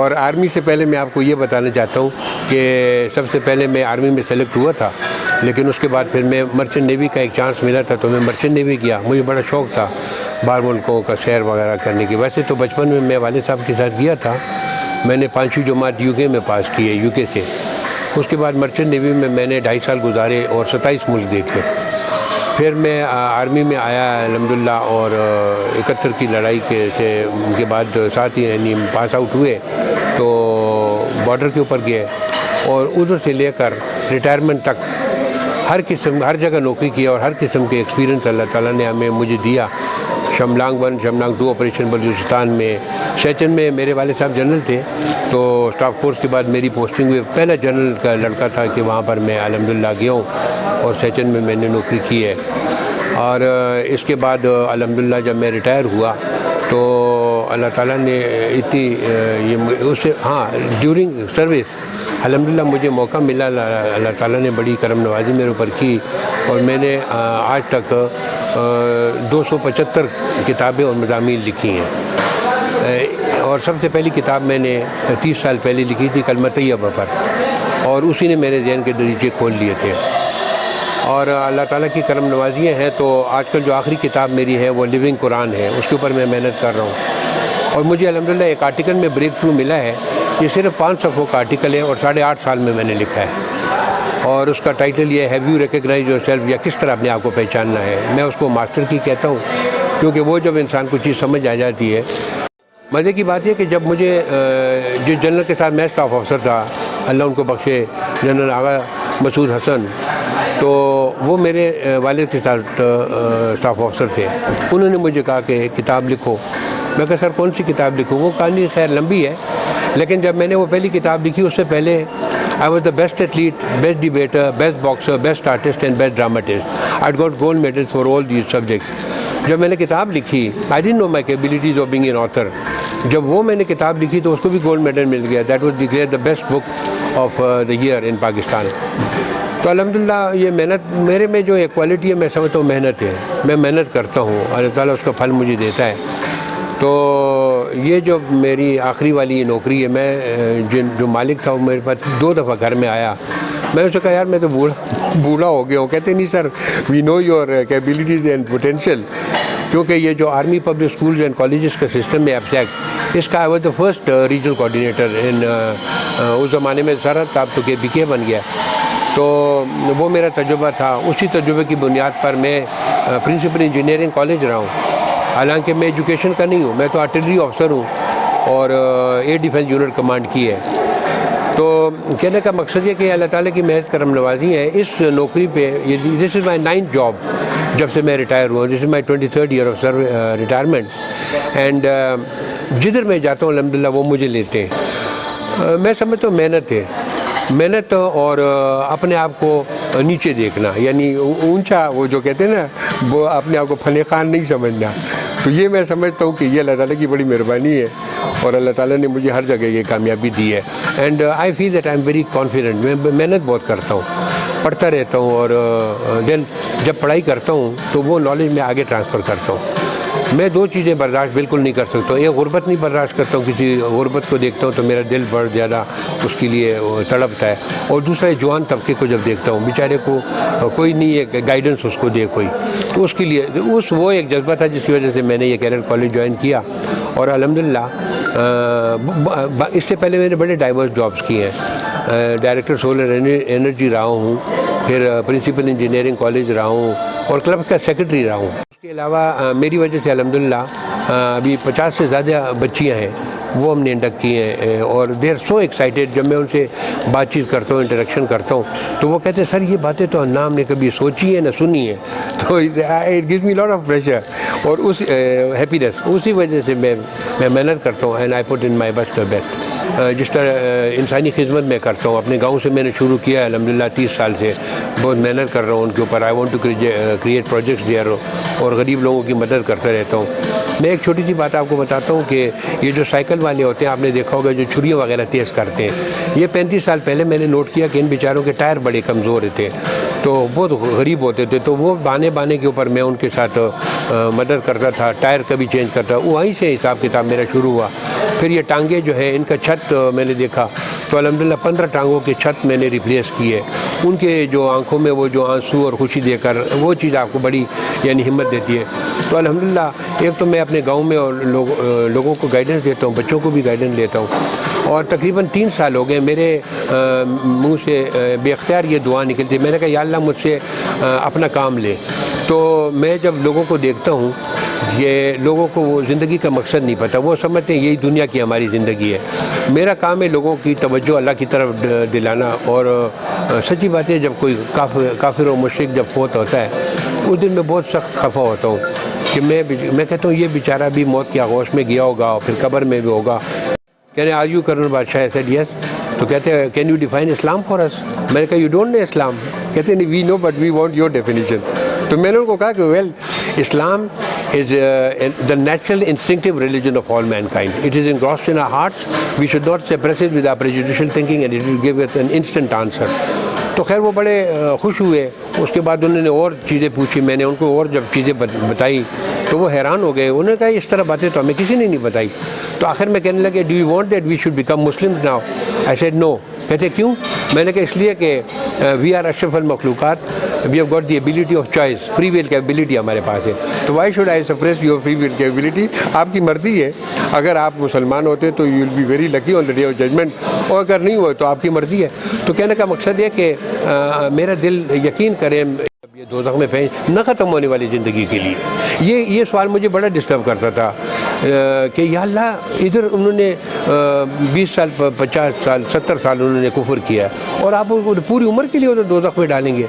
اور آرمی سے پہلے میں آپ کو یہ بتانا چاہتا ہوں کہ سب سے پہلے میں آرمی میں سلیکٹ ہوا تھا، لیکن اس کے بعد پھر میں مرچنٹ نیوی کا ایک چانس ملا تھا تو میں مرچنٹ نیوی کیا. مجھے بڑا شوق تھا باہر ملکوں کا سیر وغیرہ کرنے کی. ویسے تو بچپن میں والد صاحب کے ساتھ گیا تھا. میں نے 5ویں جماعت UK میں پاس کی ہے، UK سے. اس کے بعد مرچنٹ نیوی میں نے 2.5 سال گزارے اور 27 ملک دیکھے. پھر میں آرمی میں آیا الحمدللہ، اور 71 کی لڑائی کے بعد ساتھ ہی یعنی پاس آؤٹ ہوئے تو بارڈر کے اوپر گئے، اور ادھر سے لے کر ریٹائرمنٹ تک ہر جگہ نوکری کیا، اور ہر قسم کے ایکسپیرینس اللہ تعالیٰ نے مجھے دیا. شملانگ 1 شملانگ 2 آپریشن بلوچستان میں. سیچن میں میرے والد صاحب جنرل تھے، تو اسٹاف کورس کے بعد میری پوسٹنگ ہوئی. پہلا جنرل کا لڑکا تھا کہ وہاں پر میں الحمدللہ گیا ہوں، اور سیچن میں نے نوکری کی ہے. اور اس کے بعد الحمدللہ جب میں ریٹائر ہوا تو اللہ تعالیٰ نے ڈیورنگ سروس الحمدللہ مجھے موقع ملا. اللہ تعالیٰ نے بڑی کرم نوازی میرے اوپر کی، اور میں نے آج تک 275 کتابیں اور مضامین لکھی ہیں. اور سب سے پہلی کتاب میں نے 30 سال پہلے لکھی تھی کلمہ طیبہ پر، اور اسی نے میرے ذہن کے دریچے کھول لیے تھے. اور اللہ تعالیٰ کی کرم نوازیاں ہیں. تو آج کل جو آخری کتاب میری ہے وہ لیونگ قرآن ہے، اس کے اوپر میں محنت کر رہا ہوں. اور مجھے الحمدللہ ایک آرٹیکل میں بریک تھرو ملا ہے. یہ صرف 5 صفحوں کا آرٹیکل ہے، اور 8.5 سال میں نے لکھا ہے. اور اس کا ٹائٹل یہ ہے have you recognise yourself, یا کس طرح اپنے آپ کو پہچاننا ہے. میں اس کو ماسٹر کی کہتا ہوں، کیونکہ وہ جب انسان کو چیز سمجھ آ جاتی ہے. مزے کی بات یہ کہ جب مجھے جس جنرل کے ساتھ میں اسٹاف افسر تھا، اللہ ان کو بخشے، جنرل آغا مسعود حسن، تو وہ میرے والد کے ساتھ اسٹاف افسر تھے. انہوں نے مجھے کہا کہ کتاب لکھو. میں کہا سر کون سی کتاب لکھوں؟ وہ کہانی خیر لمبی ہے، لیکن جب میں نے وہ پہلی کتاب لکھی اس سے پہلے I was the best athlete, best debater, best boxer, best artist and best dramatist. I got gold medals for all these subjects. جب میں نے کتاب لکھی I didn't know my capabilities of being an author. جب وہ میں نے کتاب لکھی تو اس کو بھی گولڈ میڈل مل گیا. That was declared the best book of the year in Pakistan. تو الحمدللہ یہ محنت میرے میں جو ایک کوالٹی ہے میں سمجھتا ہوں محنت ہے. میں محنت کرتا ہوں، اللہ تعالیٰ اس کا پھل مجھے دیتا ہے. تو یہ جو میری آخری والی نوکری ہے، میں جو مالک تھا وہ میرے پاس 2 دفعہ گھر میں آیا. میں نے اسے کہا یار میں تو بوڑھا ہو گیا ہوں. کہتے نہیں sir we know your capabilities and potential. کیونکہ یہ جو army public schools and colleges کا سسٹم ہے ایبسیکٹ، اس کا I was the first regional coordinator اس زمانے میں. سرحد اب تو KPK بن گیا. تو وہ میرا تجربہ تھا. اسی تجربے کی بنیاد پر میں پرنسپل انجینئرنگ کالج رہا ہوں. حالانکہ میں ایجوکیشن کا نہیں ہوں، میں تو آرٹلری آفسر ہوں اور ایئر ڈیفنس یونٹ کمانڈ کی ہے. تو کہنے کا مقصد یہ کہ اللہ تعالیٰ کی محض کرم نوازی ہے. اس نوکری پہ دس از مائی 9th جاب جب سے میں ریٹائر ہوا. This is my 23rd year of retirement. And جدھر میں جاتا ہوں الحمدللہ وہ مجھے لیتے ہیں. میں سمجھتا ہوں محنت اور اپنے آپ کو نیچے دیکھنا، یعنی اونچا، وہ جو کہتے ہیں نا وہ اپنے آپ کو فن خان نہیں سمجھنا. تو یہ میں سمجھتا ہوں کہ یہ اللہ تعالیٰ کی بڑی مہربانی ہے، اور اللہ تعالیٰ نے مجھے ہر جگہ یہ کامیابی دی ہے. And I feel that I am very confident. میں محنت بہت کرتا ہوں، پڑھتا رہتا ہوں، اور دین جب پڑھائی کرتا ہوں تو وہ نالج میں آگے ٹرانسفر کرتا ہوں. میں 2 چیزیں برداشت بالکل نہیں کر سکتا ہوں. ایک غربت نہیں برداشت کرتا ہوں، کسی غربت کو دیکھتا ہوں تو میرا دل بڑھ زیادہ اس کے لیے تڑپتا ہے. اور دوسرا جوان طبقے کو جب دیکھتا ہوں، بیچارے کو کوئی نہیں ہے گائیڈنس اس کو دے کوئی، تو اس کے لیے وہ ایک جذبہ تھا جس کی وجہ سے میں نے یہ کیڈٹ کالج جوائن کیا. اور الحمدللہ اس سے پہلے میں نے بڑے ڈائیورس جابس کیے ہیں. ڈائریکٹر سولر انرجی رہا ہوں، پھر پرنسپل انجینئرنگ کالج رہا ہوں، اور کلب کا سیکرٹری رہا ہوں. اس کے علاوہ میری وجہ سے الحمدللہ ابھی 50 سے زیادہ بچیاں ہیں وہ ہم نے انڈکٹ کیے ہیں. اور دے آر سو ایکسائٹیڈ. جب میں ان سے بات چیت کرتا ہوں، انٹریکشن کرتا ہوں، تو وہ کہتے ہیں سر یہ باتیں تو نہ ہم نے کبھی سوچی ہے نہ سنی ہے. تو it gives me lot of pressure اور اس ہیپینیس. اسی وجہ سے میں محنت کرتا ہوں. And I put in my best. جس طرح انسانی خدمت میں کرتا ہوں، اپنے گاؤں سے میں نے شروع کیا ہے الحمدللہ. 30 سال سے بہت محنت کر رہا ہوں ان کے اوپر. I want to create projects there, اور غریب لوگوں کی مدد کرتا رہتا ہوں. میں ایک چھوٹی سی بات آپ کو بتاتا ہوں کہ یہ جو سائیکل والے ہوتے ہیں، آپ نے دیکھا ہوگا جو چھریاں وغیرہ تیز کرتے ہیں، یہ 35 سال پہلے میں نے نوٹ کیا کہ ان بیچاروں کے ٹائر بڑے کمزور تھے، تو بہت غریب ہوتے تھے. تو وہ بانے کے اوپر میں ان کے ساتھ مدد کرتا تھا, ٹائر کبھی چینج کرتا, وہیں سے حساب کتاب میرا شروع ہوا. پھر یہ ٹانگیں جو ہیں ان کا چھت میں نے دیکھا تو الحمدللہ 15 ٹانگوں کی چھت میں نے ریپلیس کی ہے. ان کے جو آنکھوں میں وہ جو آنسو اور خوشی دے کر وہ چیز آپ کو بڑی یعنی ہمت دیتی ہے. تو الحمدللہ ایک تو میں اپنے گاؤں میں اور لوگوں کو گائیڈنس دیتا ہوں, بچوں کو بھی گائیڈنس دیتا ہوں. اور تقریباً 3 سال ہو گئے میرے منہ سے بے اختیار یہ دعا نکلتی ہے, میں نے کہا یا اللہ مجھ سے اپنا کام لے. تو میں جب لوگوں کو دیکھتا ہوں, یہ لوگوں کو وہ زندگی کا مقصد نہیں پتہ, وہ سمجھتے ہیں یہی دنیا کی ہماری زندگی ہے. میرا کام ہے لوگوں کی توجہ اللہ کی طرف دلانا. اور سچی بات ہے, جب کوئی کافر و مشرک جب فوت ہوتا ہے اس دن میں بہت سخت خفا ہوتا ہوں کہ میں کہتا ہوں یہ بیچارہ بھی موت کی آغوش میں گیا ہوگا اور پھر قبر میں بھی ہوگا. کہنے آر یو کرن بادشاہ ایسے یس, تو کہتے ہیں can you define Islam for us. میں نے کہا یو ڈونٹ نو اسلام. کہتے ہیں we know but we want your definition. تو میں نے ان کو کہا کہ well Islam is the natural instinctive religion of all mankind. It is engrossed in our hearts. We should not suppress it with our prejudicial thinking and it will give us an instant answer. تو خیر وہ بڑے خوش ہوئے. اس کے بعد انہوں نے اور چیزیں پوچھی, میں نے ان کو اور جب چیزیں بتائی تو وہ حیران ہو گئے. انہوں نے کہا اس طرح باتیں تو ہمیں کسی نے نہیں بتائی. تو آخر میں کہنے لگے do you want that we should become Muslims now. I said no. کہتے کیوں؟ میں نے کہا اس لیے کہ وی آر اشرف المخلوقات, we have got the ability of choice, free will کی ایبلٹی ہمارے پاس ہے. تو why should I suppress your free will کی ایبلٹی. آپ کی مرضی ہے, اگر آپ مسلمان ہوتے تو you will be very lucky on the day of judgement, اور اگر نہیں ہوئے تو آپ کی مرضی ہے. تو کہنے کا مقصد یہ کہ میرا دل یقین کرے یہ دوزخ میں پھینس نہ ختم ہونے والی زندگی کے لیے. یہ سوال مجھے بڑا ڈسٹرب کرتا تھا کہ یا اللہ ادھر انہوں نے 20 سال 50 سال 70 سال انہوں نے کفر کیا اور آپ ان کو پوری عمر کے لیے ادھر دوزخ میں ڈالیں گے.